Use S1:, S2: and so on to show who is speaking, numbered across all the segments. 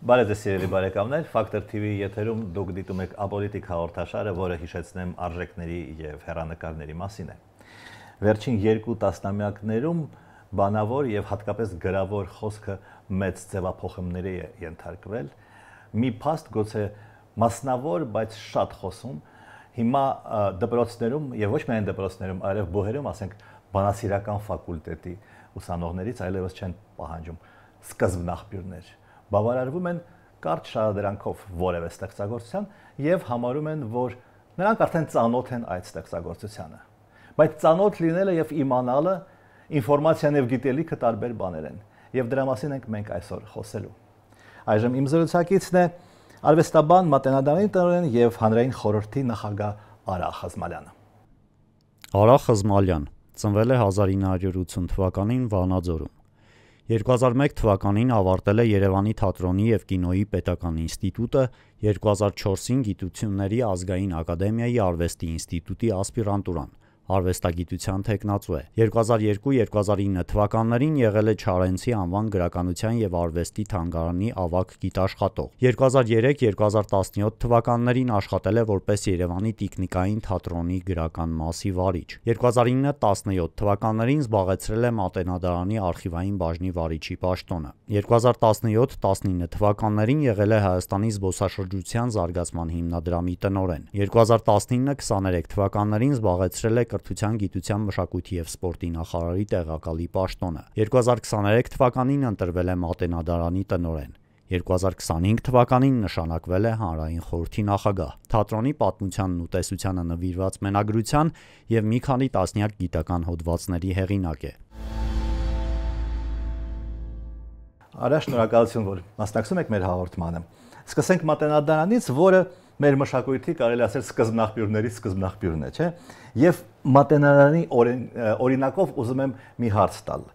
S1: Բարև ձեզ սիրելի բարեկամներ, Factor TV եթերում դուք դիտում եք Ապոլիտիկ հաղորդաշարը, որը հիշեցնեմ արժեքների եւ հեռանկարների մասին է։ Վերջին 2 տասնամյակներում բանավոր եւ հատկապես գրավոր խոսքը մեծ ձևափոխումների է ենթարկվել։ Մի փաստ գուցե մասնավոր, բայց շատ խոսում հիմա դպրոցներում եւ ոչ միայն դպրոցներում, այլև բուհերում, ասենք, բանասիրական ֆակուլտետի ուսանողներից այլևս չեն պահանջում սկզբնաղբյուրներ։ Բավարարվում են կարճ շարադրանքով որևէ ստեղծագործության եւ համարում են, որ նրանք արդեն ծանոթ են այդ ստեղծագործությանը։ Բայց ծանոթ լինելը եւ իմանալը ինֆորմացիան եւ գիտելիքը տարբեր բաներ են, եւ դրա մասին ենք մենք այսօր խոսելու։ Այժմ իմ զրուցակիցն է արվեստաբան, մատենադարանի տնօրեն եւ հանրային խորհրդի նախագահ Արա Խզմալյանը։
S2: Արա Խզմալյան ծնվել է 1980 թվականին Վանաձորում։ 2001 թվականին ավարտել է Երևանի թատրոնի եւ կինոյի պետական ինստիտուտը, 2004-ին Գիտությունների ազգային ակադեմիայի արվեստի ինստիտուտի ասպիրանտուրան, արվեստագիտության թեկնածու է։ 2002-2009 թվականներին եղել է Չարենցի անվան գրականության եւ արվեստի թանգարանի ավագ գիտաշխատող։ 2003-2017 թվականներին աշխատել է որպես Երևանի տիկնիկային թատրոնի գրական մասի վարիչ։ 2009-17 թվականներին զբաղեցրել է Մատենադարանի արխիվային բաժնի վարիչի պաշտոնը։ 2017-19 թվականներին եղել է Հայաստանի զբոսաշրջության զարգացման հիմնադրամի տնօրեն։ 2019-23 թվականներին զբաղեցրել է Կրթության, գիտության, մշակույթի եւ սպորտի նախարարի տեղակալի պաշտոնը։ 2023 թվականին ընտրվել է Մատենադարանի տնօրեն։ 2025 թվականին նշանակվել է հանրային խորհրդի նախագահ, թատրոնի պատմությանն ու տեսությանը նվիրված մենագրության եւ մի քանի տասնյակ գիտական հոդվածների հեղինակ է։
S1: Արա, շնորհակալություն, որ մասնակցում եք մեր հաղորդմանը։ Սկսենք Մատենադարանից, որը մեր մշակույթի կարելի ասել սկզբնաղբյուրներից սկզբնաղբյուրն է, չէ՞։ Եվ Մատենադարանի օրինակով ուզում եմ մի հարց տալ։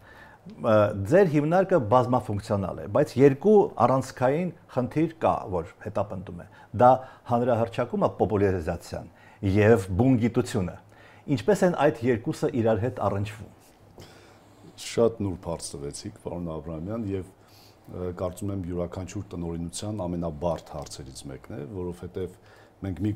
S1: Ձեր հիմնարկը բազմաֆունկցիոնալ է, բայց երկու առանցքային խնդիր կա, որ հետապնդում է։ Դա հանրահռչակումը, պոպուլярիզացիան եւ բուն գիտությունը։ Ինչպես են այդ երկուսը իրար հետ առնչվում։
S3: Շատ նուրբ հարց տվեցիք, պարոն Աբրահամյան, եւ կարծում եմ յուրաքանչյուր տնօրինության ամենաբարդ հարցերից մեկն է, որովհետեւ մենք մի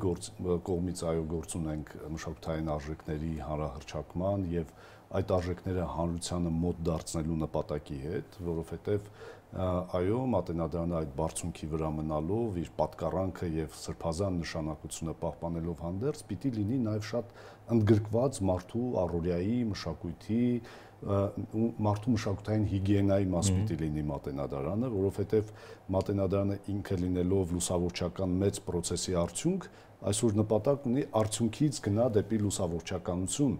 S3: կողմից գործ ունենք մշակութային արժեքների հանրահռչակման եւ այդ արժեքները հանրությանը մոտ դարձնելու նպատակի հետ, որովհետեւ այո, Մատենադարանը այդ բարձունքի վրա մնալով իր պատկառանքը եւ սրբազան նշանակությունը պահպանելով հանդերձ պիտի լինի նաեւ շատ ընդգրկված մարդու առօրյայի մշակույթի մարդու մշակութային հիգիենայի մաս պիտի լինի Մատենադարանը, որովհետև Մատենադարանը ինքը լինելով լուսավորչական մեծ պրոցեսի արդյունք, այսօր նպատակ ունի արդյունքից գնա դեպի լուսավորչականություն,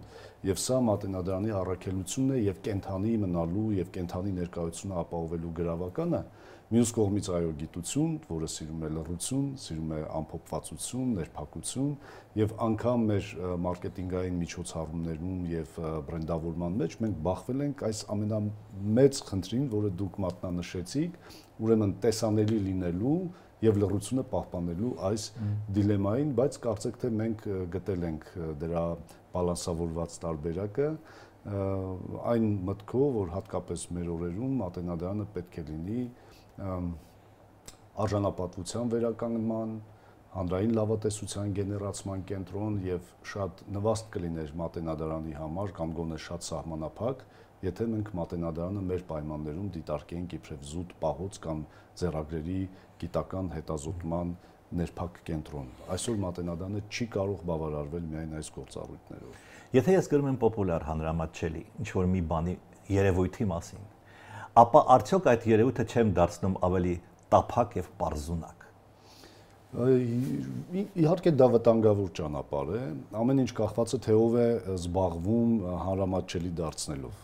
S3: եւ սա Մատենադարանի առաքելությունն է եւ կենթանի մնալու եւ կենթանի ներկայությունը ապահովելու գրավականը։ Մյուս կողմից այո գիտություն, որը սիրում է լռություն, սիրում է ամփոփվածություն, ներփակություն եւ անգամ մեր մարքեթինգային միջոցառումներում եւ բրենդավորման մեջ մենք բախվել ենք այս ամենամեծ խնդրին, որը դուք մատնանշեցիք, ուրեմն տեսանելի լինելու եւ լռությունը պահպանելու այս դիլեմային, բայց կարծեք թե մենք գտել ենք դրա բալանսավորված տարբերակը այն մտքով, որ հատկապես մեր օրերում Մատենադարանը պետք է լինի արժանապատվության վերականգնման, հանրային լավատեսության գեներացման կենտրոն եւ շատ նվաստ կլիներ Մատենադարանի համար կամ գոնե շատ սահմանափակ, եթե մենք Մատենադարանը մեր պայմաններում դիտարկենք իբրև զուտ պահոց կամ ձեռագրերի գիտական հետազոտման ներփակ կենտրոն։ Այսօր Մատենադարանը չի կարող բավարարվել միայն այս գործառույթներով։
S1: Եթե ես գրում եմ պոպուլար հանրամատչելի, ինչ որ մի բանի երևույթի մասին, ապա արդյոք այդ երևույթը չեմ դարձնում ավելի տափակ եւ պարզունակ։
S3: Իհարկե դա վտանգավոր ճանապարհ է, ամեն ինչ կախված է թե ով է զբաղվում հանրամատչելի դարձնելով։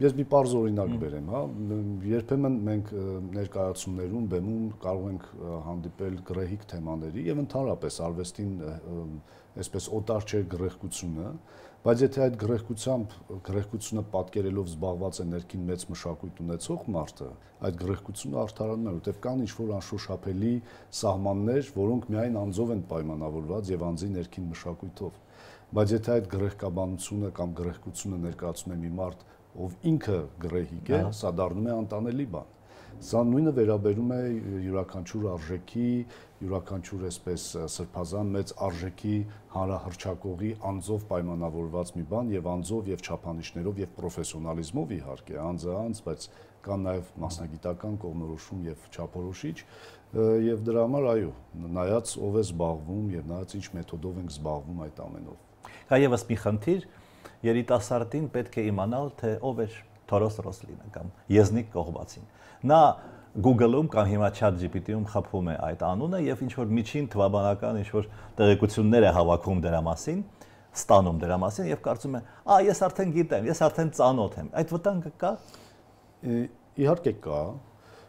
S3: Ես մի պարզ օրինակ բերեմ, հա, երբեմն մենք ներկայացումներում բեմում կարող ենք հանդիպել գռեհիկ թեմաների եւ ընդհանրապես արվեստին այսպես օտար չէ գռեհկությունը, բայց եթե այդ գռեհկությունը պատկերելով զբաղված է ներքին մեծ մշակույթ ունեցող մարդը, այդ գռեհկությունը արդարանում է, որտեղ կան ինչ-որ անշոշափելի սահմաններ, որոնք միայն անձով են պայմանավորված եւ անձի ներքին մշակույթով։ Բայց եթե այդ գռեհկաբանությունը կամ գռեհկությունը ներկայացնում է մի մարդ, ով ինքը գռեհիկ է, սա դառնում է անտանելի բան։ Սա նույնը վերաբերում է յուրաքանչյուր արժեքի, յուրաքանչյուր այսպես սրբազան մեծ արժեքի հանրահռչակողի անձով պայմանավորված մի բան եւ անձով եւ չափանիշներով եւ պրոֆեսիոնալիզմով իհարկե անձանց, բայց կան նաեւ մասնագիտական կողմնորոշում եւ չափորոշիչ եւ դրա համար այո, նայած ով է զբաղվում եւ նայած ինչ մեթոդով ենք զբաղվում այդ ամենով։
S1: Կա եւս մի խնդիր, երիտասարդին պետք է իմանալ, թե ով է Թորոս Ռոսլինը կամ Եզնիկ Կողբացին։ Նա Google-ում կամ հիմա ChatGPT-ում խփում է այդ անունը եւ ինչ որ միջին թվաբանական ինչ որ տեղեկություններ է հավաքում դրա մասին, ստանում դրա մասին եւ կարծում է, ես արդեն գիտեմ, ես արդեն ծանոթ եմ։ Այդ վտանգը կա։
S3: Իհարկե կա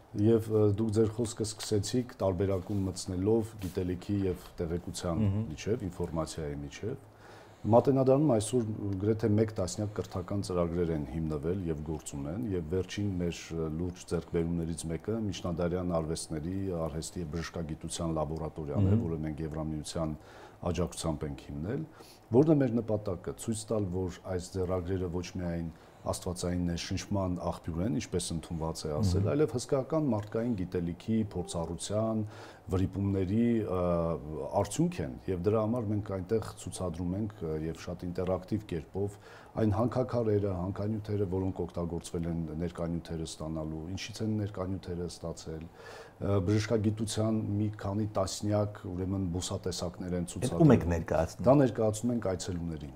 S3: եւ դուք ձեր խոսքը սկսեցիք տարբերակում մտցնելով գիտելիքի եւ տեղեկության միջեւ, ինֆորմացիայի միջեւ։ Մատենադարանում այսօր գրեթե 1 տասնյակ կրթական ծրագրեր են հիմնվել եւ գործում են եւ վերջին մեր լուրջ ձեռքբերումներից մեկը միջնադարյան արվեստների, արհեստի եւ բժշկագիտության լաբորատորիան է, որը մենք Եվրամիության աջակցությամբ ենք հիմնել, որն է մեր նպատակը՝ ցույց տալ, որ այս ձեռագրերը ոչ միայն աստվածային ներշնչման աղբյուր են, ինչպես ընդունված է ասել, այլև հսկայական մարդկային գիտելիքի, փորձառության, վրիպումների արդյունք են եւ դրա համար մենք այնտեղ ցուցադրում ենք եւ շատ ինտերակտիվ կերպով այն հանքաքարերը, հանքանյութերը, որոնք օգտագործվել են ներկանյութերը ստանալու, ինչից են ներկանյութերը ստացել, բժշկագիտության մի քանի տասնյակ ուրեմն բուսատեսակներ են ցուցադրում։
S1: Ում եք ներկայացնում։
S3: Դա ներկայացնում ենք այցելուներին։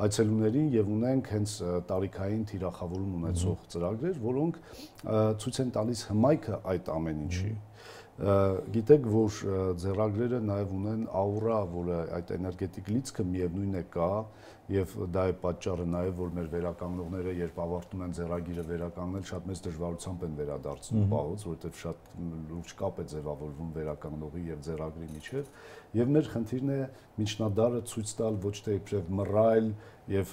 S3: Այցելուներին եւ ունենք հենց տարիքային թիրախավորում ունեցող ծրագրեր, որոնք ցույց են տալիս հմայքը այդ ամեն ինչի։ Գիտեք, որ ձեռագրերը նաև ունեն աուրա, որը այդ էներգետիկ լիցքը միևնույն է կա եւ դա է պատճառը նաև որ մեր վերականգնողները երբ ավարտում են ձեռագիրը վերականգնել շատ մեծ դժվարությամբ են վերադարձնում պահոց, որովհետեւ շատ լուրջ կապ է ձևավորվում վերականգնողի եւ ձեռագրի միջեւ եւ մեր խնդիրն է միջնադարը ցույց տալ ոչ թե իբրև մռայլ եւ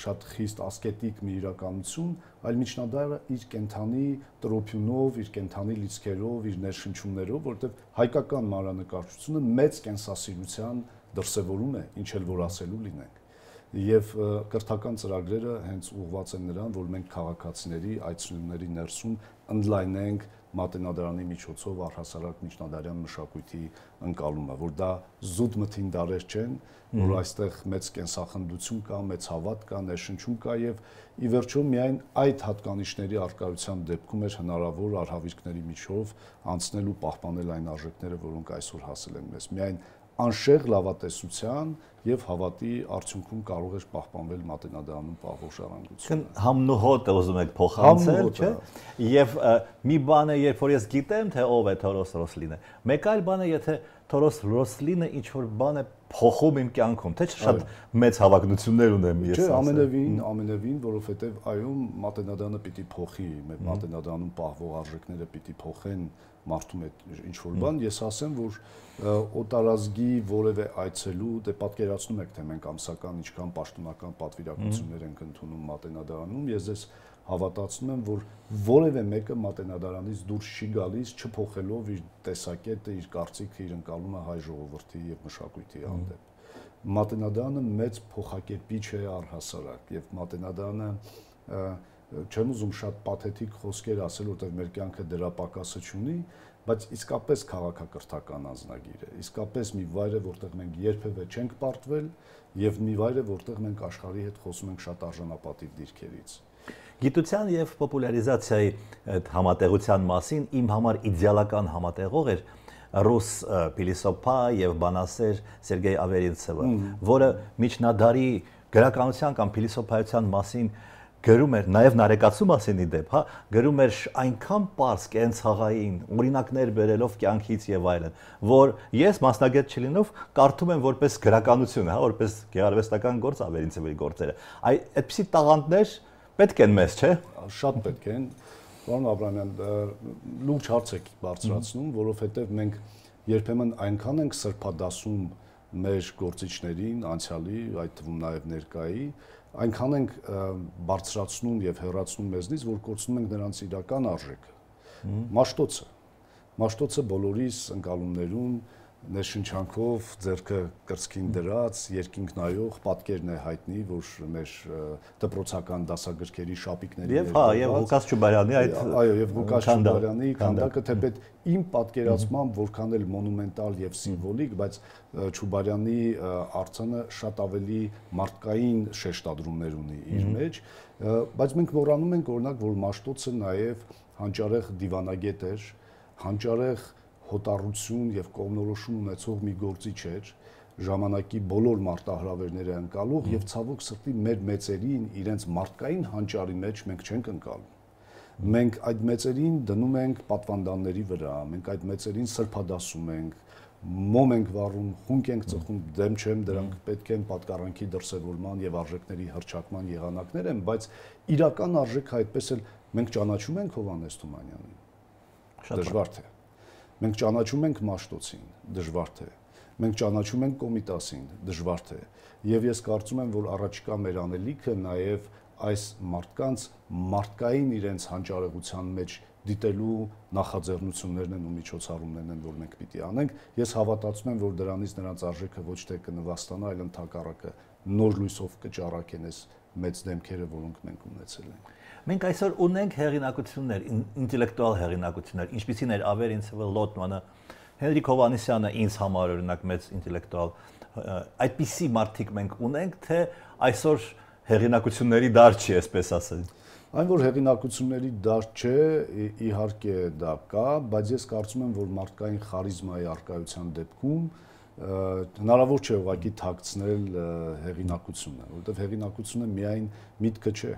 S3: շատ խիստ ասկետիկ մի իրականություն, այլ միջնադարը իր կենթանի տրոփյունով, իր կենթանի լիցքերով, իր ներշնչումներով, որովհետեւ հայկական մանրանկարչությունը մեծ կենսասիրության դրսևորում է, ինչ էլ որ ասելու լինենք։ Եվ կրթական ծրագրերը հենց ուղղված են նրան, որ մենք քաղաքացիների, այցելուների ներսում ընդլայնենք մատենադարանի միջոցով առհասարակ միջնադարյան մշակույթի ընկալումը, որ դա զուտ մթին դարեր չեն, որ այստեղ մեծ կենսախնդություն կա, մեծ հավատ կա, ներշնչում կա եւ ի վերջո միայն այդ հատկանիշների արկայության դեպքում էր հնարավոր արհավիրքների միջով անցնել ու պահպանել այն արժեքները, որոնք այսօր հասել են մեզ։ Միայն անշեղ լավատեսության եւ հավատի արդյունքում կարող է պահպանվել մատենադարանում պահվող ժառանգությունը։
S1: Համն ու հոտը ուզում եք փոխանցել, չէ՞։ Եվ մի բան է, երբ որ ես գիտեմ, թե ով է Թորոս Ռոսլինը, մեկ այլ բան է, եթե Թորոս Ռոսլինը ինչ որ բան է փոխում իմ կյանքում, թե շատ մեծ հավակնություններ ունեմ ես։
S3: Չէ, ամենևին, որովհետեւ այո, մատենադարանը պիտի փոխի, մեր մատենադարանում պահվող արժեքները պիտի փոխեն մարդու մեջ ինչ որ բան, ես ասեմ, որ օտարազգի որևէ այցելու, դե պատկերացնում եք, թե մենք ամսական ինչքան պաշտոնական պատվիրակություններ ենք ընդունում մատենադարանում, ես ձեզ հավատացնում եմ, որ որևէ մեկը մատենադարանից դուրս չի գալիս, չփոխելով իր տեսակետը, իր կարծիքը, իր ընկալումը հայ ժողովրդի եւ մշակույթի հանդեպ։ Մատենադարանը մեծ փոխակերպիչ է առհասարակ եւ մատենադարանը չեմ ուզում շատ պաթետիկ խոսքեր ասել, որտեղ մեր կյանքը դրա պակասը չունի, բայց իսկապես քաղաքակրթական անձնագիր է, իսկապես մի վայր է, որտեղ մենք երբևէ չենք պարտվել եւ մի վայր է, որտեղ մենք աշխարհի հետ խոսում ենք շատ արժանապատիվ դիրքերից։
S1: Գիտության եւ պոպուլարիզացիայի այդ համատեղության մասին իմ համար իդեալական համատեղող էր ռուս փիլիսոփա եւ բանասեր Սերգեյ Ավերինցևը, որը միջնադարի գրականության կամ փիլիսոփայության մասին գրում էր նաև նարեկացու մասին ի դեպ, հա, գրում էր այնքան པարզ կենցաղային օրինակներ բերելով կյանքից եւ այլն, որ ես մասնագետ չլինով կարդում եմ որպես գրականություն, հա, որպես գեղարվեստական գործ Ավերինցևի գործերը։ Այդպիսի տաղանդներ պետք են մեզ, չէ՞։
S3: Շատ պետք են։ Պարոն Աբրամյան, լուրջ հարց եք բարձրացնում, որովհետեւ մենք երբեմն այնքան ենք սրբադասում մեր գործիչներին, անցյալի, այդ թվում նաև ներկայի, այնքան ենք բարձրացնում եւ հեռացնում մեզնից, որ կորցնում ենք նրանց իրական արժեքը։ Մաշտոցը բոլորիս ընկալումներում ներշնչանքով ձեռքը կրծքին դրած, երկինք նայող պատկերն է հայտնի, որ մեր դպրոցական դասագրքերի շապիկների
S1: եւ եւ Ղուկաս Չուբարյանի այդ
S3: այո, եւ Ղուկաս Չուբարյանի քանդակը թեպետ իմ պատկերացմամբ որքան էլ մոնումենտալ եւ սիմվոլիկ, բայց Չուբարյանի արձանը շատ ավելի մարդկային շեշտադրումներ ունի իր մեջ, բայց մենք մոռանում ենք օրինակ, որ Մաշտոցը նաեւ հանճարեղ դիվանագետ էր, հանճարեղ հոտառություն եւ կողմնորոշում ունեցող մի գործիչ էր, ժամանակի բոլոր մարտահրավերները ընկալող եւ ցավոք սրտի մեր մեծերին իրենց մարդկային հանճարի մեջ մենք չենք ընկալում։ Մենք այդ մեծերին դնում ենք պատվանդանների վրա, մենք այդ մեծերին սրբադասում ենք, մոմ ենք վառում, խունկ ենք ծխում, դեմ չեմ, դրանք պետք են պատկառանքի դրսևորման եւ արժեքների հռչակման եղանակներ են, բայց իրական արժեքը այդպես էլ մենք ճանաչում ենք Հովհաննես Թումանյանին։ Դժվար թե։ Մենք ճանաչում ենք Մաշտոցին, դժվար թե։ Մենք ճանաչում ենք Կոմիտասին, դժվար թե։ Եվ ես կարծում եմ, որ առաջիկա մեր անելիքը նաև այս մարդկանց մարդկային իրենց հանճարեղության մեջ դիտելու նախաձեռնություններն են ու միջոցառումներն են, որ մենք պիտի անենք։ Ես հավատացում եմ, որ դրանից նրանց արժեքը ոչ թե կնվաստանա, այլ ընդհակառակը նոր լույսով կճառակեն այս մեծ դեմքերը, որոնք մենք ունեցել ենք։
S1: Մենք այսօր ունենք հեղինակություններ, ինտելեկտուալ հեղինակություններ, ինչպիսին էր Ավերինցևը, Լոտմանը, Հենրիկ Հովհաննիսյանը ինձ համար օրինակ մեծ ինտելեկտուալ, այդպիսի մարդիկ մենք ունենք, թե այսօր հեղինակությունների դար չի, այսպես ասել։
S3: Այն որ հեղինակությունների դար չէ, իհարկե դա կա, բայց ես կարծում եմ, որ մարդկային խարիզմայի առկայության դեպքում հնարավոր չէ ուղղակի թաքցնել հեղինակությունը, որովհետև հեղինակությունը միայն միտքը չէ։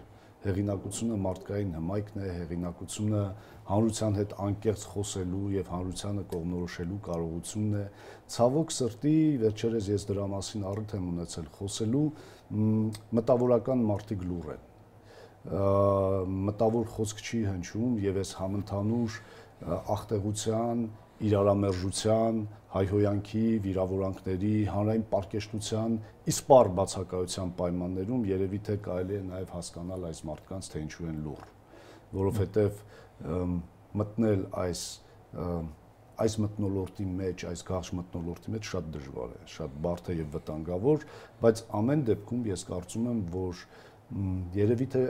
S3: Հեղինակությունը մարդկային հմայքն է, հեղինակությունը հանրության հետ անկեղծ խոսելու եւ հանրությանը կողմնորոշելու կարողությունն է։ Ցավոք սրտի, վերջերս ես դրա մասին առիթ եմ ունեցել խոսելու, մտավորական մարդիկ լուռ են։ Մտավոր խոսք չի հնչում եւ այս համընդհանուր աղտեղության, իրարամերժության, հայհոյանքի, վիրավորանքների, հանրային պարկեշտության իսպառ բացակայության պայմաններում երևի թե կարելի է նաև հասկանալ այս մարդկանց թե ինչու են լուռ, որովհետև մտնել այս մթնոլորտի մեջ, այս գարշ մթնոլորտի մեջ շատ դժվար է, շատ բարդ է եւ վտանգավոր, բայց ամեն դեպքում ես կարծում եմ, որ երևի թե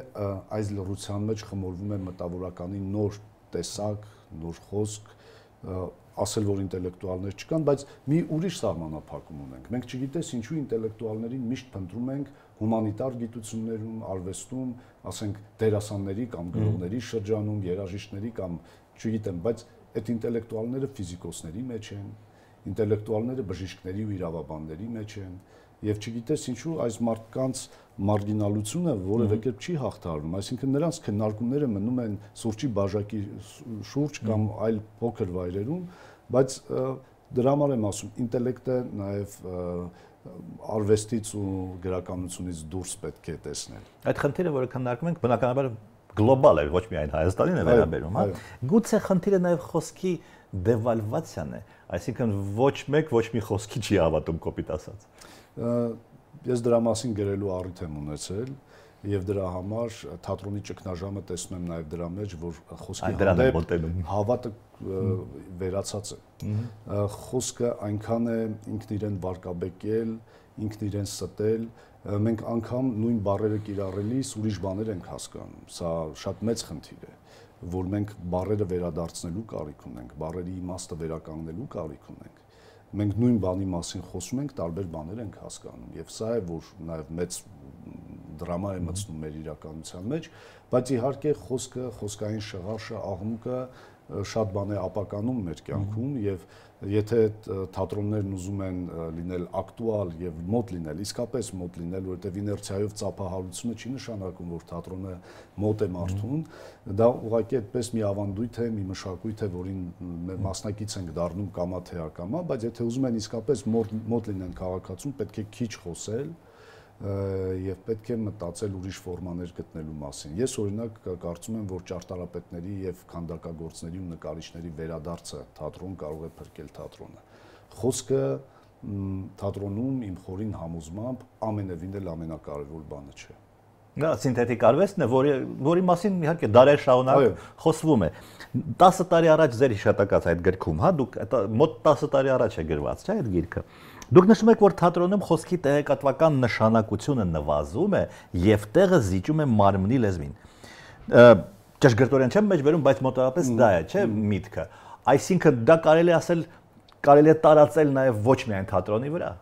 S3: այս լռության մեջ խմորվում է մտավորականի նոր տեսակ, նոր խոսք, ասել որ ինտելեկտուալներ չկան, բայց մի ուրիշ սահմանափակում ունենք։ Մենք չգիտես ինչու ինտելեկտուալներին միշտ փնտրում ենք հումանիտար գիտություններում, արվեստում, ասենք դերասանների կամ գրողների շրջանում, երաժիշտների կամ չգիտեմ, բայց այդ ինտելեկտուալները ֆիզիկոսների մեջ են, ինտելեկտուալները բժիշկների ու իրավաբանների մեջ են, եւ չգիտես ինչու այս մարդկանց մարգինալությունը որևէ կերպ չի հաղթահարվում, այսինքն նրանց քննարկումները մնում են սուրճի բաժակի շուրջ կամ այլ փոքր վայրերում, բայց դրա համար եմ ասում, ինտելեկտը նաեւ արվեստից ու գրականությունից դուրս պետք է տեսնել։
S1: Այդ խնդիրը, որը քննարկում ենք, բնականաբար գլոբալ է, ոչ միայն Հայաստանին է վերաբերում, հա։ Գուցե խնդիրը նաեւ խոսքի դեվալվացիան է, այսինքն ոչ մեկ ոչ մի խոսքի չի հավատում, կոպիտ ասած։
S3: Ես դրա մասին գրելու առիթ եմ ունեցել եւ դրա համար թատրոնի ճգնաժամը տեսնում եմ նաեւ դրա մեջ, որ խոսքի հանդեպ հավատը վերացած է։ Խոսքը այնքան է ինքն իրեն վարկաբեկել, ինքն իրեն ստել, մենք անգամ նույն բառերը կիրառելիս ուրիշ բաներ ենք հասկանում։ Սա շատ մեծ խնդիր է, որ մենք բառերը վերադարձնելու կարիք ունենք, բառերի իմաստը վերականգնելու կարիք ունենք։ Մենք նույն բանի մասին խոսում ենք, տարբեր բաներ ենք հասկանում եւ սա է, որ նաեւ մեծ դրամա է մտցնում մեր իրականության մեջ, բայց իհարկե խոսքը, խոսքային շղարշը, աղմուկը շատ բան է ապականում մեր կյանքում եւ եթե թատրոններն ուզում են լինել ակտուալ եւ մոտ լինել, իսկապես մոտ լինել, որովհետեւ իներցիայով ծափահարությունը չի նշանակում, որ թատրոնը մոտ է մարդուն, դա ուղղակի այդպես մի ավանդույթ է, մի մշակույթ է, որին մասնակից ենք դառնում կամա թե ակամա, բայց եթե ուզում են իսկապես մոտ լինեն քաղաքացուն, պետք է քիչ խոսել եւ պետք է մտածել ուրիշ ֆորմաներ գտնելու մասին։ Ես օրինակ կարծում եմ, որ ճարտարապետների եւ քանդակագործների ու նկարիչների վերադարձը թատրոն կարող է փրկել թատրոնը։ Խոսքը թատրոնում իմ խորին համոզմամբ ամենևին էլ ամենակարևոր բանը չէ։
S1: Դա սինթետիկ արվեստն է, որի մասին իհարկե դարեր շարունակ խոսվում է։ 10 տարի առաջ ձեր հիշատակած այդ գրքում, հա, դուք մոտ 10 տարի առաջ է գրված, չէ՞, այդ գիրքը։ Դուք նշում եք, որ թատրոնում խոսքի տեղեկատվական նշանակությունը նվազում է եւ տեղը զիջում է մարմնի լեզվին։ Ճշգրտորեն չեմ մեջբերում, բայց մոտավորապես դա է, չէ՞, միտքը։ Այսինքն դա կարելի ասել, կարելի է տարածել նաեւ ոչ միայն թատրոնի վրա։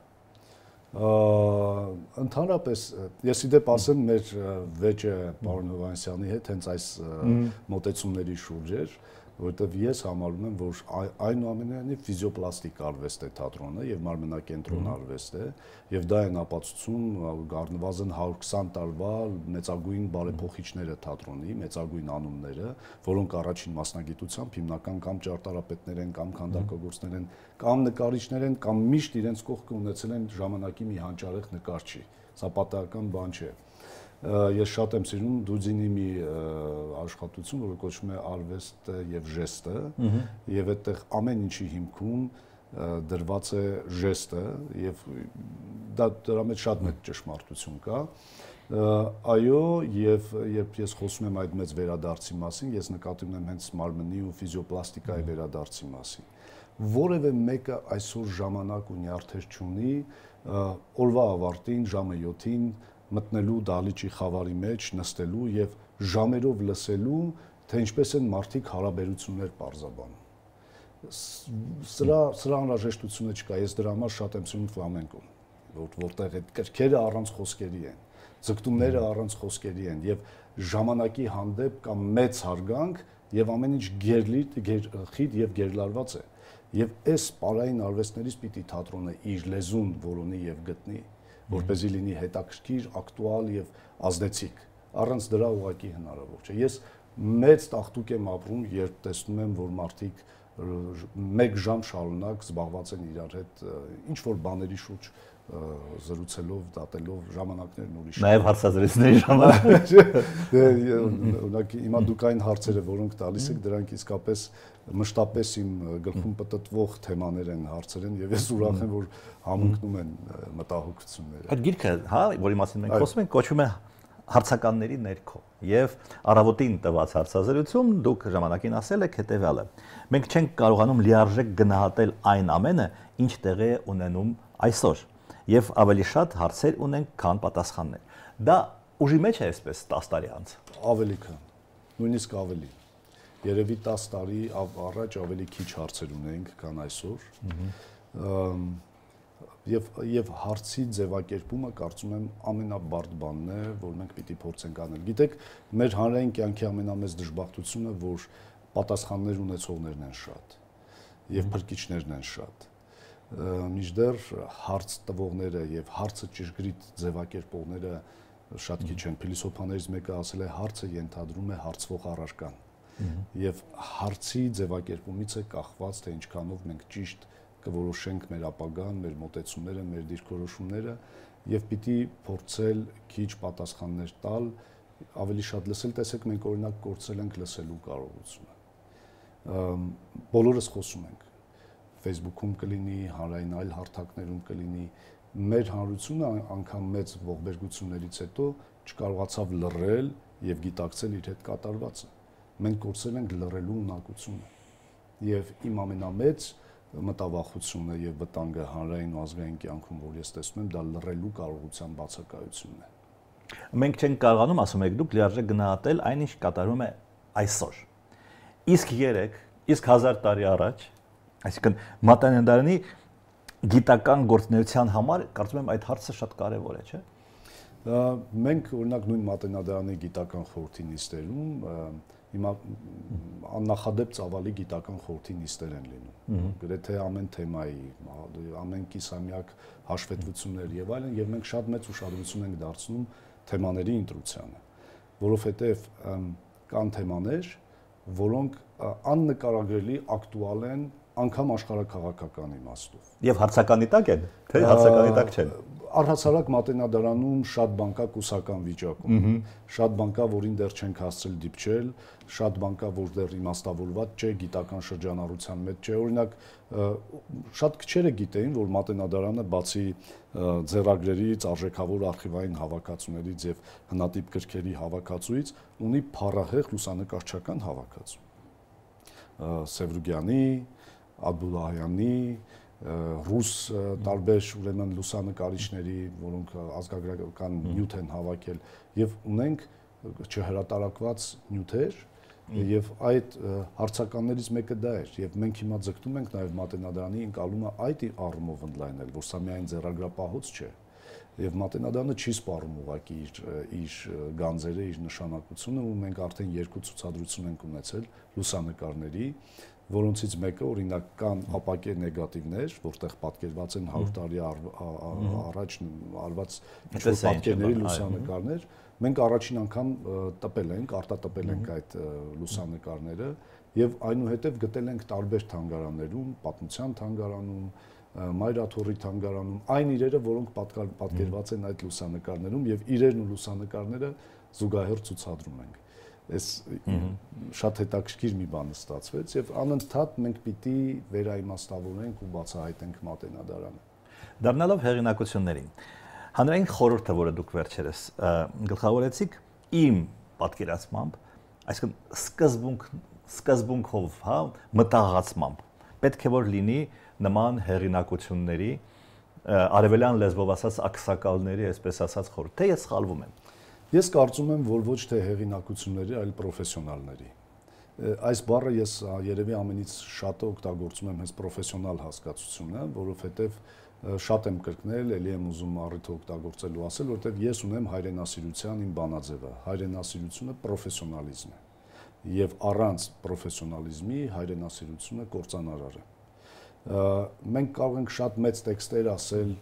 S3: Ընդհանրապես ես իդեպ ասեմ մեր վեճը պարոն Հովհաննիսյանի հետ հենց այս մոտեցումների շուրջ էր, որովհետև ես համարում եմ, որ այնուամենայնիվ ֆիզիոպլաստիկ արվեստ է թատրոնը եւ մարմնակենտրոն արվեստ է, եւ դա են ապացուցում առնվազն 120 տարվա մեծագույն բարեփոխիչները թատրոնի, մեծագույն անունները, որոնք առաջին մասնագիտությամբ հիմնական կամ ճարտարապետներ են, կամ քանդակագործներ են, կամ նկարիչներ են, կամ միշտ իրենց կողքը ունեցել են ժամանակի մի հանճարեղ նկարչի։ Սա պատահական բան չէ։ Ես շատ եմ սիրում Դուդինի մի աշխատություն, որը կոչվում է արվեստը եւ ժեստը, եւ այդտեղ ամեն ինչի հիմքում դրված է ժեստը եւ դրա մեջ շատ մեծ ճշմարտություն կա։ Այո, եւ երբ ես խոսում եմ այդ մեծ վերադարձի մասին, ես նկատի ունեմ հենց մարմնի ու ֆիզիոպլաստիկայի վերադարձի մասին։ Որևէ մեկը այսօր ժամանակ ու նյարդեր չունի օրվա ավարտին ժամը 7-ին մտնելու դահլիճի խավարի մեջ, նստելու եւ ժամերով լսելու, թե ինչպես են մարդիկ հարաբերություններ պարզաբանում։ Սրա անհրաժեշտությունը չկա, ես դրա համար շատ եմ սիրում ֆլամենկոն, որտեղ այդ կրքերը առանց խոսքերի են, ձգտումները առանց խոսքերի են եւ ժամանակի հանդեպ կա մեծ հարգանք եւ ամեն ինչ խիտ եւ գերլարված է։ Եվ այս պարային արվեստներից պիտի թատրոնը իր լեզուն որոնի եւ գտնի, որպեսզի լինի հետաքրքիր, ակտուալ եւ ազդեցիկ։ Առանց դրա ուղղակի հնարավոր չէ։ Ես մեծ տաղտուկ եմ ապրում, երբ տեսնում եմ, որ մարդիկ 1 ժամ շարունակ զբաղված են իրար հետ ինչ որ բաների շուրջ զրուցելով, դատելով, ժամանակներն ուրիշ։
S1: Նաև հարցազրույցների ժամանակ։
S3: Օրինակ հիմա դուք այն հարցերը, որոնք տալիս եք, դրանք իսկապես մշտապես իմ գլխում պտտվող թեմաներ են, հարցեր են, եւ ես ուրախ եմ, որ համընկնում են մտահոգությունները։
S1: Այդ գիրքը, հա, որի մասին մենք խոսում ենք, կոչվում է Հարցականների ներքո եւ առավոտին տված հարցազրույցում դուք ժամանակին ասել եք հետեւյալը. մենք չենք կարողանում լիարժեք գնահատել այն ամենը, ինչ տեղի է ունենում այսօր եւ ավելի շատ հարցեր ունենք, քան պատասխաններ։ Դա ուժի մեջ է այսպես 10 տարի անց։
S3: Ավելի քան, նույնիսկ ավելի։ Երևի 10 տարի առաջ ավելի քիչ հարցեր ունենք, քան այսօր։ Եվ հարցի ձևակերպումը կարծում եմ ամենաբարդ բանն է, որ մենք պիտի փորձենք անել։ Գիտեք, մեր հանրային կյանքի ամենամեծ դժբախտությունը, որ պատասխաններ ունեցողներն են շատ եւ փրկիչներն են շատ։ Մինչդեռ հարց տվողները եւ հարցը ճշգրիտ ձևակերպողները շատ քիչ են։ Փիլիսոփաներից մեկը ասել է, հարցը ենթադրում է հարցվող առարկան։ Եվ հարցի ձևակերպումից է կախված, թե ինչքանով մենք ճիշտ կորոշենք մեր ապագան, մեր մոտեցումները, մեր դիրքորոշումները եւ պիտի փորձել քիչ պատասխաններ տալ, ավելի շատ լսել, տեսեք մենք օրինակ կորցրել ենք լսելու կարողությունը։ Բոլորս խոսում ենք Facebook-ում կլինի, հանրային այլ հարթակներում կլինի, մեր հանրությունը անգամ մեծ ողբերգություններից հետո չկարողացավ լռել եւ գիտակցել իր հետ կատարվածը։ Մենք կորցրել ենք լռելու ունակությունը։ Եվ իմ ամենամեծ մտավախությունը եւ վտանգը հանրային ու ազգային կյանքում, որ ես տեսնում եմ, դա լռելու կարողության բացակայությունն է։
S1: Մենք չենք կարողանում, ասում եք դուք, լիարժեք գնահատել այն, ինչ կատարվում է այսօր։ Իսկ 3, իսկ 1000 տարի առաջ, այսինքն Մատենադարանի գիտական գործունեության համար կարծում եմ այդ հարցը շատ կարևոր է, չէ՞։
S3: Մենք օրինակ նույն Մատենադարանի գիտական խորհրդի նիստերում հիմա աննախադեպ ծավալի գիտական խորհրդի նիստեր են լինում։ Գրեթե ամեն թեմայի, ամեն կիսամյակ հաշվետվություններ եւ այլն, եւ մենք շատ մեծ ուշադրություն ենք դարձնում թեմաների ընտրությանը, որովհետեւ կան թեմաներ, որոնք աննկարագրելի ակտուալ են անգամ աշխարհաքաղաքական իմաստով։
S1: Եվ հարցականի տակ են, թե հարցականի տակ չեն։
S3: Առհասարակ Մատենադարանում շատ բան կա կուսական վիճակում, շատ բան կա, որին դեռ չենք հասցրել դիպչել, շատ բան կա, որ դեռ իմաստավորված չէ, գիտական շրջանառության մեջ չէ։ Օրինակ, շատ քչերը գիտեին, որ Մատենադարանը բացի ձեռագրերից, արժեքավոր արխիվային հավաքածուներից եւ հնատիպ գրքերի հավաքածուից ունի փառահեղ լուսանկարչական հավաքածու։ Սևրուգյանի, Աբդուլլահյանի, ռուս տարբեր ուրեմն լուսանկարիչների, որոնք ազգագրական նյութ են հավաքել եւ ունենք չհրատարակված նյութեր եւ այդ հարցականներից մեկը դա էր եւ մենք հիմա ձգտում ենք նաեւ Մատենադարանի ընկալումը այդ առումով ընդլայնել, որ սա միայն ձեռագրապահոց չէ եւ Մատենադարանը չի սպառում ուղղակի իր գանձերը, իր նշանակությունը ու մենք արդեն 2 ցուցադրություն ենք ունեցել լուսանկարների, որոնցից մեկը օրինակ կան ապակե նեգատիվներ, որտեղ պատկերված են 100 տարի առաջ արված ինչ-որ պատկերների լուսանկարներ, մենք առաջին անգամ տպել ենք, արտատպել ենք այդ լուսանկարները եւ այնուհետեւ գտել ենք տարբեր թանգարաններում, պատմության թանգարանում, Մայրաթորի թանգարանում, այն իրերը, որոնք պատկերված են այդ լուսանկարներում եւ իրերն ու լուսանկարները զուգահեռ ցուցադրում ենք։ Այս շատ հետաքրքիր մի բան ստացվեց եւ անընդհատ մենք պիտի վերաիմաստավորենք ու բացահայտենք Մատենադարանը։
S1: Դառնալով հեղինակություններին, հանրային խորհուրդը, որը դուք վերջերս գլխավորեցիք, իմ պատկերացմամբ, այսինքն սկզբունքով, հա, մտահղացմամբ, պետք է որ լինի նման հեղինակությունների արևելյան լեզվով ասած ակսակալների, այսպես ասած խորհուրդ, թե ես սխալվում եմ։
S3: Ես կարծում եմ, որ ոչ թե հեղինակությունների, այլ պրոֆեսիոնալների։ Այս բառը ես երևի ամենից շատը օգտագործում եմ հենց պրոֆեսիոնալ հասկացությունը, որովհետև շատ եմ կրկնել, ելի եմ ուզում առիթը օգտագործել ու ասել, որովհետև ես ունեմ հայրենասիրության իմ բանաձևը։ Հայրենասիրությունը պրոֆեսիոնալիզմ է։ Եվ առանց պրոֆեսիոնալիզմի հայրենասիրությունը կործանարար է։ Մենք կարող ենք շատ մեծ տեքստեր ասել,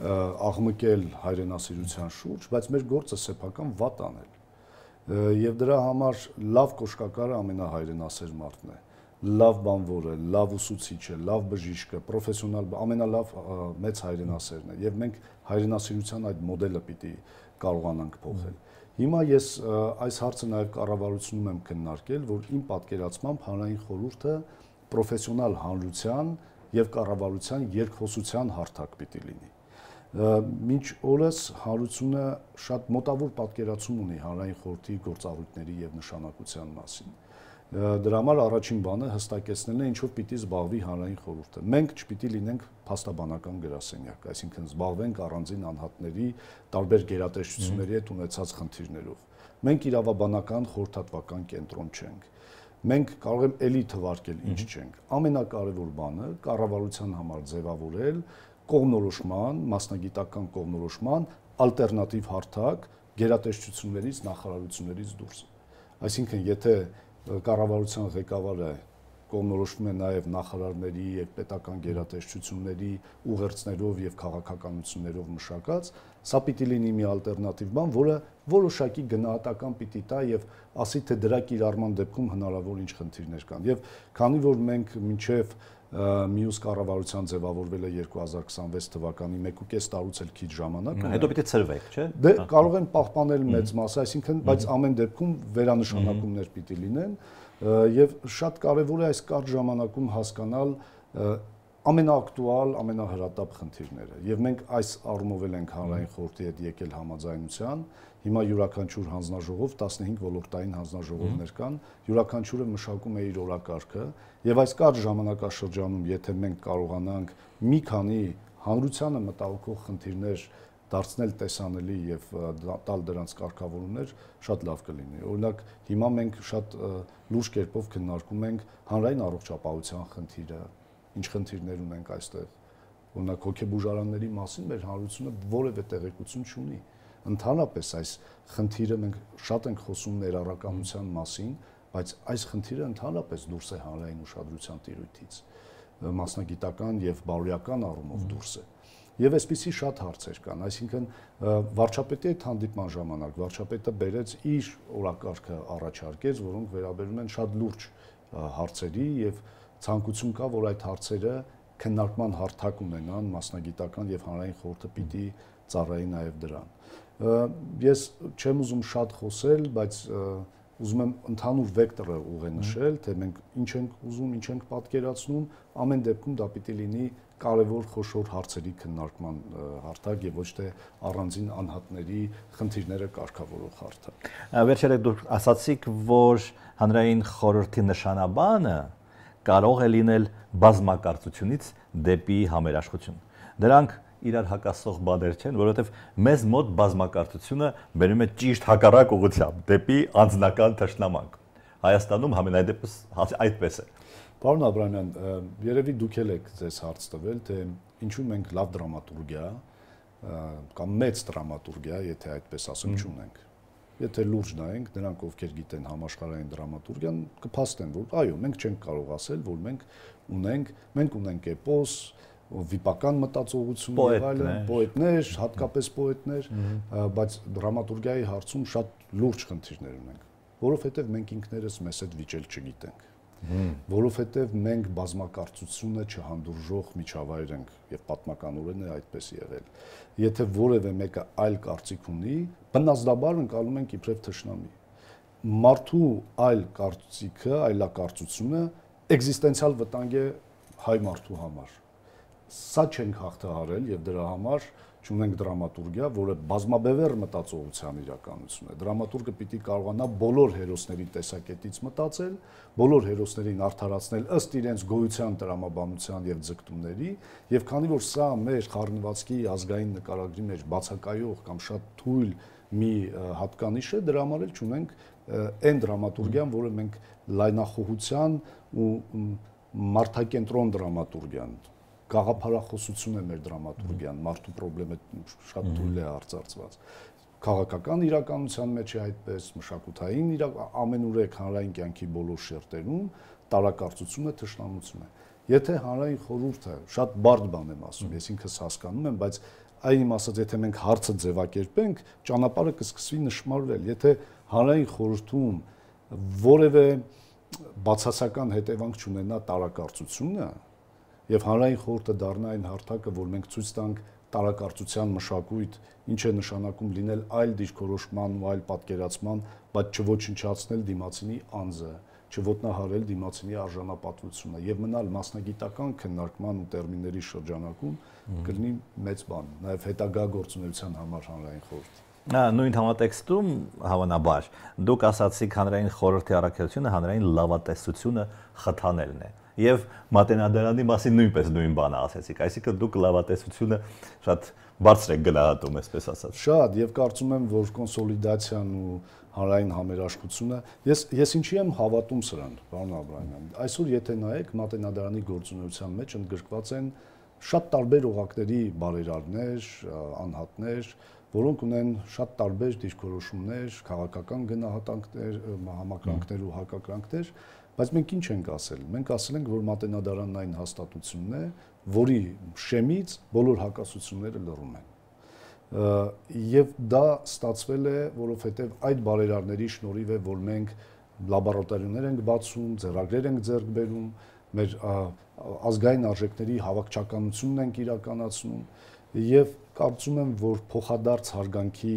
S3: աղմկել հայրենասիրության շուրջ, բայց մեր գործը սեփական վատ անել։ Եվ դրա համար լավ կոշկակարը ամենահայրենասեր մարդն է, լավ բանվորը, լավ ուսուցիչը, լավ բժիշկը, պրոֆեսիոնալ, ամենալավ մեծ հայրենասերն է։ Եվ մենք հայրենասիրության այդ մոդելը պիտի կարողանանք փոխել։ Հիմա ես այս հարցը նաև կառավարությունում եմ քննարկել, որ իմ պատկերացմամբ հանրային խորհուրդը պրոֆեսիոնալ հանրության եւ կառավարության երկխոսության հարթակ պիտի լինի։ Մինչ օրս հանրությունը շատ մոտավոր պատկերացում ունի հանրային խորհրդի գործառույթների եւ նշանակության մասին։ Դրա համար առաջին բանը հստակեցնելն է, ինչով պիտի զբաղվի հանրային խորհուրդը։ Մենք չպիտի լինենք փաստաբանական գրասենյակ, այսինքն զբաղվենք առանձին անհատների տարբեր գերատեսչությունների հետ ունեցած խնդիրներով։ Մենք իրավաբանական խորհրդատվական կենտրոն չենք։ Մենք կարող եմ էլի թվարկել ինչ չենք։ Ամենակարևոր բանը կառավարության համար ձևավորել կողմնորոշման, մասնագիտական կողմնորոշման ալտերնատիվ հարթակ գերատեսչություններից, նախարարություններից դուրս։ Այսինքն, եթե կառավարության ղեկավարը կողմնորոշվում է նաև նախարարների եւ պետական գերատեսչությունների ուղերձներով եւ քաղաքականություններով մշակած, սա պիտի լինի մի ալտերնատիվ բան, որը որոշակի գնահատական պիտի տա եւ ասի թե դրա կիրառման դեպքում հնարավոր ինչ խնդիրներ կան։ Եվ քանի որ մենք մինչեւ մյուս կառավարության ձևավորվել է 2026 թվականի 1.5 տարուց էլ քիչ ժամանակ։
S1: Հետո պիտի ծրվեք, չէ՞։
S3: Դե կարող են պահպանել մեծ մասը, այսինքն, բայց ամեն դեպքում վերանշանակումներ պիտի լինեն եւ շատ կարեւոր է այս կարճ ժամանակում հասկանալ ամենաակտուալ, ամենահրատապ խնդիրները։ Եվ մենք այս առումով ենք հանրային խորհրդի հետ եկել համաձայնության։ Հիմա յուրաքանչյուր հանձնաժողով 15 ոլորտային հանձնաժողովներ կան, յուրաքանչյուրը մշակում է իր օրակարգը, եւ այս կարճ ժամանակաշրջանում, եթե մենք կարողանանք մի քանի հանրությանը մտահոգող խնդիրներ դարձնել տեսանելի եւ տալ դրանց կարգավորումներ, շատ լավ կլինի։ Օրինակ, հիմա մենք շատ լուրջ կերպով քննարկում ենք հանրային առողջապահության խնդիրը, ինչ խնդիրներ ունենք այստեղ։ Օրինակ, հոգեբուժարանների մասին մեր հանրությունը որևէ տեղեկություն չունի։ Ընդհանրապես այս խնդիրը մենք շատ ենք խոսում ներառականության մասին, բայց այս խնդիրը ընդհանրապես դուրս է հանրային ուշադրության տիրույթից, մասնագիտական եւ բարոյական առումով դուրս է։ Եվ այսպիսի շատ հարցեր կան, այսինքն վարչապետի հետ հանդիպման ժամանակ վարչապետը բերեց իր օրակարգը առաջարկեց, որոնք վերաբերում են շատ լուրջ հարցերի եւ ցանկություն կա, որ այդ հարցերը քննարկման հարթակ ունենան մասնագիտական եւ հանրային խորհուրդը պիտի ծառայի նաեւ դրան։ Ես չեմ ուզում շատ խոսել, բայց ուզում եմ ընդհանուր վեկտորը ուղենշել, թե մենք ինչ ենք ուզում, ինչ ենք պատկերացնում, ամեն դեպքում դա պիտի լինի կարևոր խոշոր հարցերի քննարկման հարթակ եւ ոչ թե առանձին անհատների խնդիրները կարգավորող հարթակ։
S1: Վերջերս դուք ասացիք, որ հանրային խորհրդի նշանաբանը կարող է լինել բազմակարծությունից դեպի համերաշխություն։ Դրանք իրար հակասող բաներ չեն, որովհետև մեզ մոտ բազմակարծությունը բերում է ճիշտ հակառակ ուղղությամբ դեպի անձնական թշնամանք։ Հայաստանում համենայնդեպս այդպես է։
S3: Պարոն Աբրամյան, երևի դուք եք ձեզ հարց տվել, թե ինչու մենք լավ դրամատուրգիա կամ մեծ դրամատուրգիա, եթե այդպես ասեմ, չունենք։ Եթե լուրջ նայենք, նրանք ովքեր գիտեն համաշխարհային դրամատուրգիան, կփաստեն, որ այո, մենք չենք կարող ասել, որ մենք ունենք էպոս, վիպական մտածողություն եւ այլն, պոետներ, հատկապես պոետներ, բայց դրամատուրգիայի հարցում շատ լուրջ խնդիրներ ունենք, որովհետեւ մենք ինքներս մեզ հետ վիճել չգիտենք, որովհետեւ մենք բազմակարծությունը չհանդուրժող միջավայր ենք եւ պատմականորեն է այդպես եղել։ Եթե որևէ մեկը այլ կարծիք ունի, բնազդաբար ընկալում ենք իբրև թշնամի։ Մարդու այլ կարծիքը, այլակարծությունը էգզիստենցիալ վտանգ է հայ մարդու համար։ Սա չենք հաղթահարել եւ դրա համար չունենք դրամատուրգիա, որը բազմաբևեռ մտածողության իրականություն է։ Դրամատուրգը պիտի կարողանա բոլոր հերոսների տեսակետից մտածել, բոլոր հերոսներին արդարացնել ըստ իրենց գոյության տրամաբանության եւ ձգտումների, եւ քանի որ սա մեր խառնվածքի ազգային նկարագրի մեջ բացակայող կամ շատ թույլ մի հատկանիշ է, դրա համար էլ չունենք այն դրամատուրգիան, որը մենք լայնախոհության ու մարդակենտրոն դրամատուրգիան գաղափարախոսություն է մեր դրամատուրգիան, մարդու խնդիրը շատ թույլ է արծարծված։ Քաղաքական իրականության մեջ է այդպես, մշակութային ամենուրեք հանրային կյանքի բոլոր շերտերում տարակարծությունը թշնամություն է։ Եթե հանրային խորհուրդը շատ բարդ բան եմ ասում, ես ինքս հասկանում եմ, բայց այն իմ ասած, եթե մենք հարցը ձևակերպենք, ճանապարհը կսկսվի նշմարվել։ Եթե հանրային խորհրդում որևէ բացասական հետևանք չունենա տարակարծությունը, եւ հանրային խորհուրդը դառնա այն հարթակը, որ մենք ցույց տանք տարակարծության մշակույթ, ինչ է նշանակում լինել այլ դիրքորոշման ու այլ պատկերացման, բայց չոչնչացնել դիմացինի անձը, չոտնահարել դիմացինի արժանապատվությունը եւ մնալ մասնագիտական քննարկման ու տերմինների շրջանակում կլինի մեծ բան, նաեւ հետագա գործունեության համար հանրային խորհուրդ։
S1: Նույն համատեքստում հավանաբար դուք ասացիք հանրային խորհրդի առաքելությունը հանրային լավատեսությունը խթանելն է։ Եվ մատենադարանի մասին նույնպես նույն բանը ասեցիք, այսինքն դուք լավատեսությունը շատ բարձր եք գնահատում, այսպես ասած։
S3: Շատ, եւ կարծում եմ, որ կոնսոլիդացիան ու հանրային համերաշխությունը, ես ինչի եմ հավատում սրան, պարոն Աբրամյան։ Այսօր եթե նայեք մատենադարանի գործունեության մեջ ընդգրկված են շատ տարբեր օղակների բարերարներ, անհատներ, որոնք ունեն շատ տարբեր դիրքորոշումներ, քաղաքական գնահատանքներ, համակրանքներ ու հակակրանքներ, բայց մենք ինչ ենք ասել։ Մենք ասել ենք, որ մատենադարանն այն հաստատությունն է, որի շեմից բոլոր հակասությունները լռում են։ Եվ դա ստացվել է, որովհետև այդ բարերարների շնորհիվ է, որ մենք լաբորատորիաներ ենք բացում, ձեռագրեր ենք ձեռք բերում, մեր ազգային արժեքների հավաքչականությունն ենք իրականացնում եւ կարծում եմ, որ փոխադարձ հարգանքի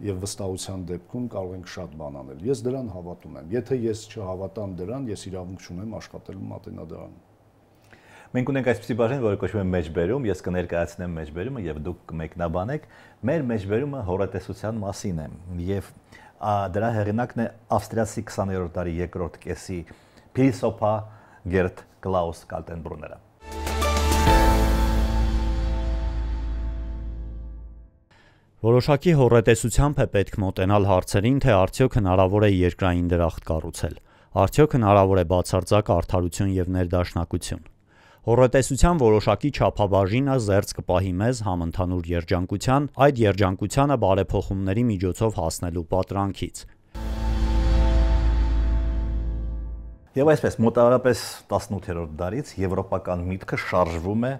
S3: եւ վստահության դեպքում կարող ենք շատ բան անել։ Ես դրան հավատում եմ։ Եթե ես չհավատամ դրան, ես իրավունք չունեմ աշխատելու մատենադարանում։
S1: Մենք ունենք այսպիսի բաժին, որը կոչվում է մեջբերում, ես կներկայացնեմ մեջբերումը եւ դուք կմեկնաբանեք։ Մեր մեջբերումը հոռետեսության մասին է եւ դրա հեղինակն է ավստրիացի 20-րդ դարի երկրորդ կեսի փիլիսոփա Գերտ Կլաուս Կալտենբրուները։
S2: Որոշակի հոռետեսությամբ է պետք մոտենալ հարցերին, թե արդյոք հնարավոր է երկրային դրախտ կառուցել, արդյոք հնարավոր է բացարձակ արդարություն եւ ներդաշնակություն։ Հոռետեսության որոշակի չափաբաժինը զերծ կպահի մեզ համընդհանուր երջանկության, այդ երջանկությանը բարեփոխումների միջոցով հասնելու պատրանքից։
S1: Եվ այսպես մոտավորապես 18-րդ դարից եվրոպական միտքը շարժվում է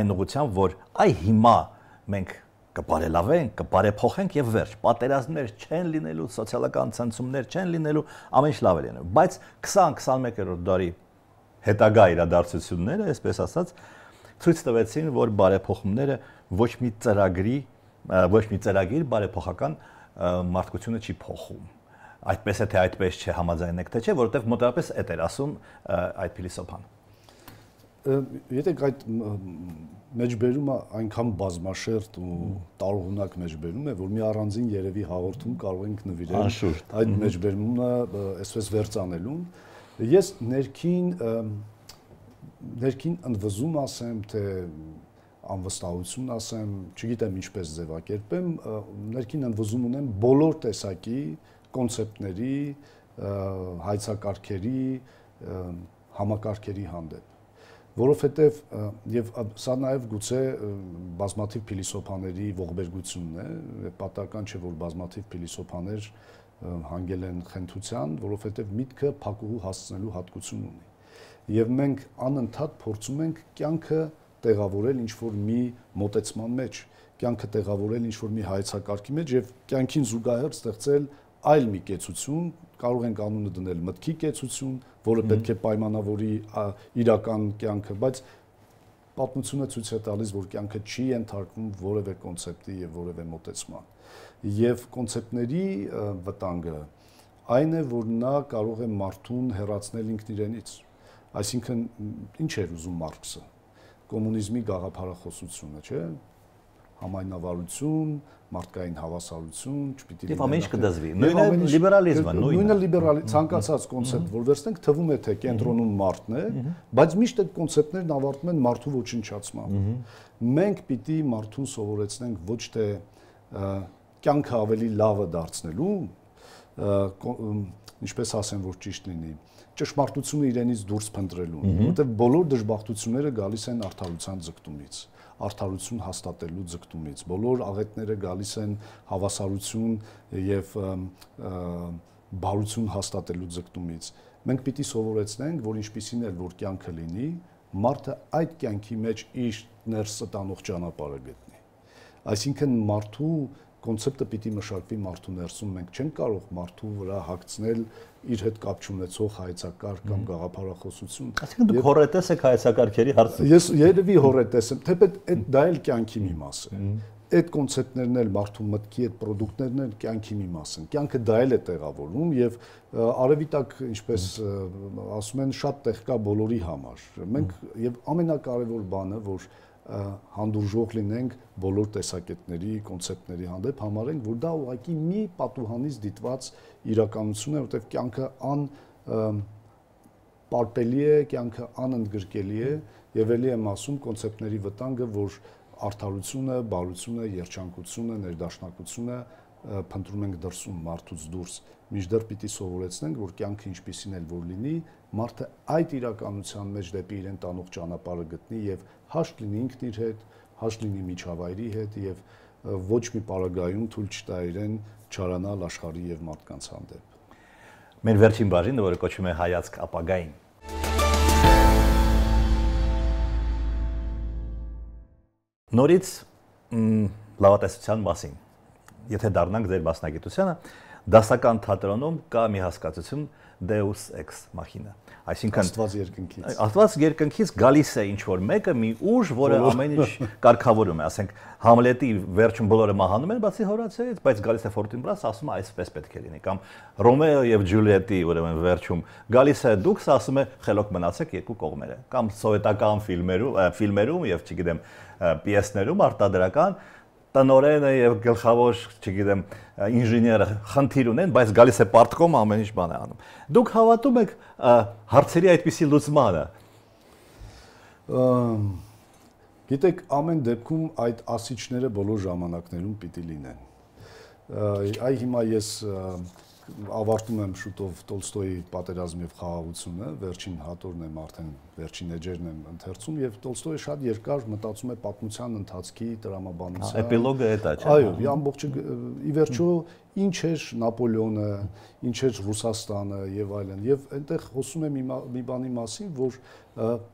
S1: այն ուղղությամբ, որ հիմա մենք կբարելավենք, կբարեփոխենք եւ վերջ, պատերազմներ չեն լինելու, սոցիալական ցնցումներ չեն լինելու, ամեն ինչ լավ է լինելու, բայց 20-21-րդ դարի հետագա իրադարձությունները, այսպես ասած, ցույց տվեցին, որ բարեփոխումները ոչ մի ծրագիր բարեփոխական մարդկությունը չի փոխում։ Այդպես է թե այդպես չէ, համաձայնեք թե չէ, որովհետև մոտավորապես այդ էր ասում այդ փիլիսոփան։
S3: Եթե այդ մեջբերումը այնքան բազմաշերտ ու տարողունակ մեջբերում է, որ մի առանձին երևի հաղորդում կարող ենք նվիրել այդ մեջբերումը այսպես վերցանելուն։ Ես ներքին ընդվզում ասեմ, թե անվստահություն ասեմ, չգիտեմ ինչպես ձևակերպեմ, ներքին ընդվզում ունեմ բոլոր տեսակի կոնցեպտների, հայցակարգերի, համակարգերի հանդեպ, որովհետև եւ սա նաեւ գուցե բազմաթիվ փիլիսոփաների ողբերգությունն է, պատահական չէ, որ բազմաթիվ փիլիսոփաներ հանգել են խենթության, որովհետև միտքը փակուղու հասցնելու հատկություն ունի։ Եվ մենք անընդհատ փորձում ենք կյանքը տեղավորել ինչ-որ մի մոտեցման մեջ, կյանքը տեղավորել ինչ-որ մի հայեցակարգի մեջ եւ կյանքին զուգահեռ ստեղծել այլ մի կեցություն, կարող ենք անունը դնել մտքի կեցություն, որը պետք է պայմանավորի իրական կյանքը, բայց պատմությունը ցույց է տալիս, որ կյանքը չի ենթարկվում որևէ կոնցեպտի եւ որևէ մոտեցման։ Եվ կոնցեպտների վտանգը այն է, որ նա կարող է մարդուն հեռացնել ինքն իրենից։ Այսինքն, ինչ էր ուզում Մարքսը։ Կոմունիզմի գաղափարախոսությունը, չէ՞։ Համայնավարություն, մարդկային հավասարություն, չպիտի
S1: լինի։ Եվ ամեն ինչ կդզվի։ Նույնը լիբերալիզմը,
S3: նույնը ցանկացած կոնցեպտ, որ վերցնենք, թվում է թե կենտրոնում մարդն է, բայց միշտ այդ կոնցեպտներն ավարտվում են մարդու ոչնչացմամբ։ Մենք պիտի մարդուն սովորեցնենք ոչ թե կյանքը ավելի լավը դարձնելու, ինչպես ասեմ, որ ճիշտ լինի, ճշմարտությունը իրենից դուրս փնտրելու, որովհետև բոլոր դժբախտությունները գալիս են արդարության ձգտումից, արդարություն հաստատելու ձգտումից, բոլոր աղետները գալիս են հավասարություն եւ բարություն հաստատելու ձգտումից։ Մենք պիտի սովորեցնենք, որ ինչպիսին էլ որ կյանքը լինի, մարդը այդ կյանքի մեջ իր ներսը տանող ճանապարհը գտնի։ Այսինքն մարդու կոնցեպտը պիտի մշակվի մարդու ներսում, մենք չենք կարող մարդու վրա հագցնել իր հետ կապ չունեցող հայեցակարգ կամ գաղափարախոսություն։
S1: Այսինքն դուք հորետես եք հայեցակարգերի հարցում։
S3: Ես երևի հորետես եմ, թեպետ դա էլ կյանքի մի մաս է։ Այդ կոնցեպտներն էլ մարդու մտքի այդ պրոդուկտներն էլ կյանքի մի մաս են։ Կյանքը դա էլ է տեղավորում եւ արևի տակ, ինչպես ասում են, շատ տեղ կա բոլորի համար։ Մենք եւ ամենակարևոր բանը, որ հանդուրժող լինենք բոլոր տեսակետների, կոնցեպտների հանդեպ, համարենք, որ դա ուղղակի մի պատուհանից դիտված իրականություն է, որտեղ կյանքը անպարպելի է, կյանքը անընդգրկելի է, եւ ելի եմ ասում կոնցեպտների վտանգը, որ արդարությունը, բարությունը, երջանկությունը, ներդաշնակությունը փնտրում ենք դրսում մարդուց դուրս, մինչդեռ պիտի սովորեցնենք, որ կյանքը ինչպիսին էլ որ լինի, մարդը այդ իրականության մեջ դեպի իրեն տանող ճանապարհը գտնի եւ հաշտ լինի ինքն իր հետ, հաշտ լինի միջավայրի հետ եւ ոչ մի պարագայում թույլ չտա իրեն չարանալ աշխարհի եւ մարդկանց հանդեպ։
S1: Մեր վերջին բաժինը, որը կոչվում է հայացք ապագային։ Նորից լավատեսության մասին։ Եթե դառնանք ձեր մասնագիտությանը, դասական թատրոնում կա մի հասկացություն Deus ex machina, այսինքն Աստված երկնքից գալիս է ինչ-որ մեկը, մի ուժ, որը ամեն ինչ կարգավորում է, ասենք Համլետի վերջում բոլորը մահանում են, բացի Հորացիայից, բայց գալիս է Ֆորտինբրաս, ասում է այսպես պետք է լինի, կամ Ռոմեո եւ Ջուլիետի, ուրեմն վերջում գալիս է դուքս, ասում է խելոք մնացեք երկու կողմերը, կամ սովետական ֆիլմերում եւ չգիտեմ պիեսներում արտադրական տնօրենը եւ գլխավոր, չգիտեմ, ինժեները խնդիր ունեն, բայց գալիս է պարտկոմ ամեն ինչ բան է անում։ Դուք հավատում եք հարցերի այդպիսի լուծմանը։
S3: Գիտեք, ամեն դեպքում այդ ասիչները բոլոր ժամանակներում պիտի լինեն։ Այ հիմա ես ավարտում եմ շուտով Տոլստոյի Պատերազմ եւ խաղաղությունը, վերջին հատորն եմ արդեն, վերջին էջերն եմ ընթերցում եւ Տոլստոյը շատ երկար մտածում է պատմության ընթացքի տրամաբանության։
S1: Էպիլոգը է դա, չէ՞։
S3: Այո, ամբողջը ի վերջո ինչ էր Նապոլեոնը, ինչ էր Ռուսաստանը եւ այլն։ Եվ այնտեղ խոսում է մի բանի մասին, որ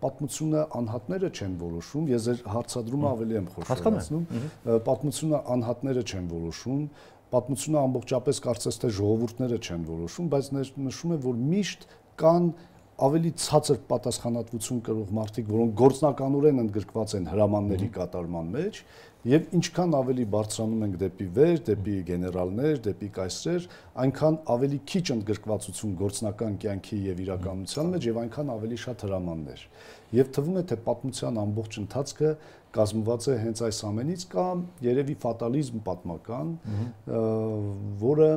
S3: պատմությունը անհատները չեն որոշում, ես ձեր հարցադրումը ավելի եմ խոշորացնում, պատմությունը անհատները չեն որոշում, պատմությունը ամբողջապես կարծես թե ժողովուրդները չեն որոշում, բայց նշում է, որ միշտ կան ավելի ցածր պատասխանատվություն կրող մարդիկ, որոնք գործնականորեն ընդգրկված են հրամանների կատարման մեջ, եւ ինչքան ավելի բարձրանում ենք դեպի վեր, դեպի գեներալներ, դեպի կայսրեր, այնքան ավելի քիչ ընդգրկվածություն գործնական կյանքի եւ իրականության մեջ եւ այնքան ավելի շատ հրամաններ։ Եվ թվում է, թե պատմության ամբողջ ընթացքը կազմված է հենց այս ամենից կամ երևի ֆատալիզմ պատմական, որը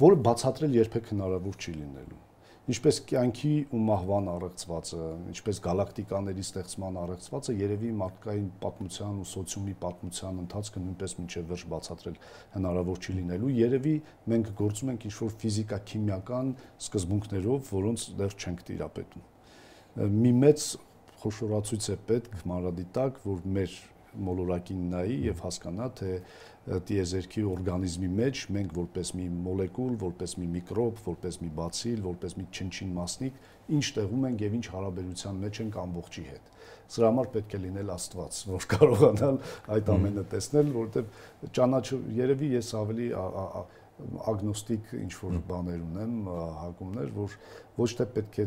S3: բացատրել երբեք հնարավոր չի լինելու։ Ինչպես կյանքի ու մահվան առեղծվածը, ինչպես գալակտիկաների ստեղծման առեղծվածը երևի մարդկային պատմության ու սոցիումի պատմության ընթացքը նույնպես մինչև վերջ բացատրել հնարավոր չի լինելու։ Երևի մենք գործում ենք ինչ-որ ֆիզիկա-քիմիական սկզբունքներով, որոնց դեռ չենք տիրապետում։ Մի մեծ խոշորացույց է պետք մանրադիտակ, որ մեր մոլորակին նայի եւ հասկանա, թե տիեզերքի օրգանիզմի մեջ մենք որպես մի մոլեկուլ, որպես մի միկրոբ, որպես մի բացիլ, որպես մի չնչին մասնիկ, ինչ տեղում ենք եւ ինչ հարաբերության մեջ ենք ամբողջի հետ։ Սրա համար պետք է լինել Աստված, որ կարողանալ այդ ամենը տեսնել, որովհետեւ ճանաչը երևի ես ավելի ագնոստիկ ինչ-որ բաներ ունեմ, հակումներ, որ ոչ թե պետք է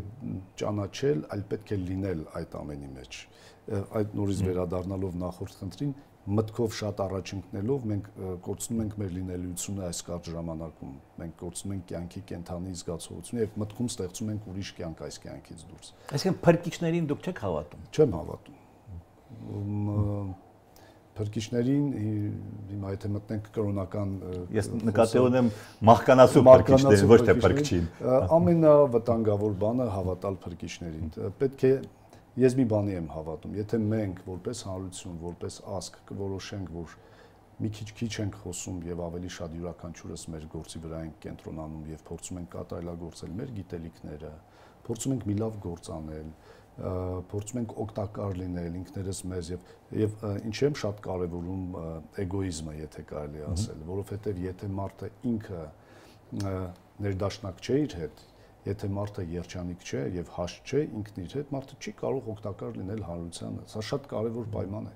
S3: ճանաչել, այլ պետք է լինել այդ ամենի մեջ։ Այդ նորից վերադառնալով նախորդ խնդրին, մտքով շատ առաջ ընկնելով մենք կորցնում ենք մեր լինելիությունը այս կարճ ժամանակում։ Մենք կորցնում ենք կյանքի կենթանի զգացողությունը եւ մտքում ստեղծում ենք ուրիշ կյանք այս կյանքից դուրս։
S1: Այսինքն փրկիչներին դուք չեք հավատում։
S3: Չեմ հավատում։ Փրկիչներին հիմա եթե մտնենք կրոնական
S1: ես նկատի ունեմ մահկանացու փրկիչներին, ոչ թե փրկչին։
S3: Ամենավտանգավոր բանը հավատալ փրկիչներին։ Պետք է ես մի բանի եմ հավատում, եթե մենք որպես հանրություն, որպես ազգ կորոշենք, որ մի քիչ ենք խոսում եւ ավելի շատ յուրաքանչյուրս մեր գործի վրա ենք կենտրոնանում եւ փորձում ենք կատարելագործել մեր գիտելիքները, փորձում ենք մի լավ գործ անել, փորձում ենք օգտակար լինել ինքներս մեզ եւ ինչի եմ շատ կարեւորում էգոիզմը, եթե կարելի ասել, որովհետեւ եթե մարդը ինքը ներդաշնակ չէ իր հետ, եթե մարդը երջանիկ չէ եւ հաշտ չէ ինքն իր հետ, մարդը չի կարող օգտակար լինել հանրությանը։ Սա շատ կարեւոր պայման է։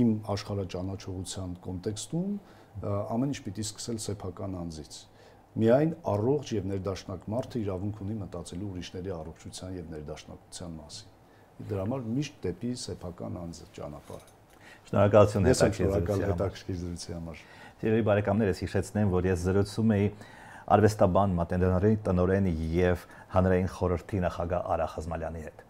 S3: Իմ աշխարհաճանաչողության կոնտեքստում ամեն ինչ պիտի սկսել սեփական անձից։ Միայն առողջ եւ ներդաշնակ մարդը իրավունք ունի մտածելու ուրիշների առողջության եւ ներդաշնակության մասին։ Դրա համար միշտ դեպի սեփական անձը ճանապարհը։
S1: Շնորհակալություն
S3: հետաքրքրության համար։
S1: Սիրելի բարեկամներ, ես հիշեցնեմ, որ ես զրուցում էի արվեստաբան, մատենադարի տնօրեն եւ հանրային խորհրդի նախագահ Արա Խազմալյանի հետ։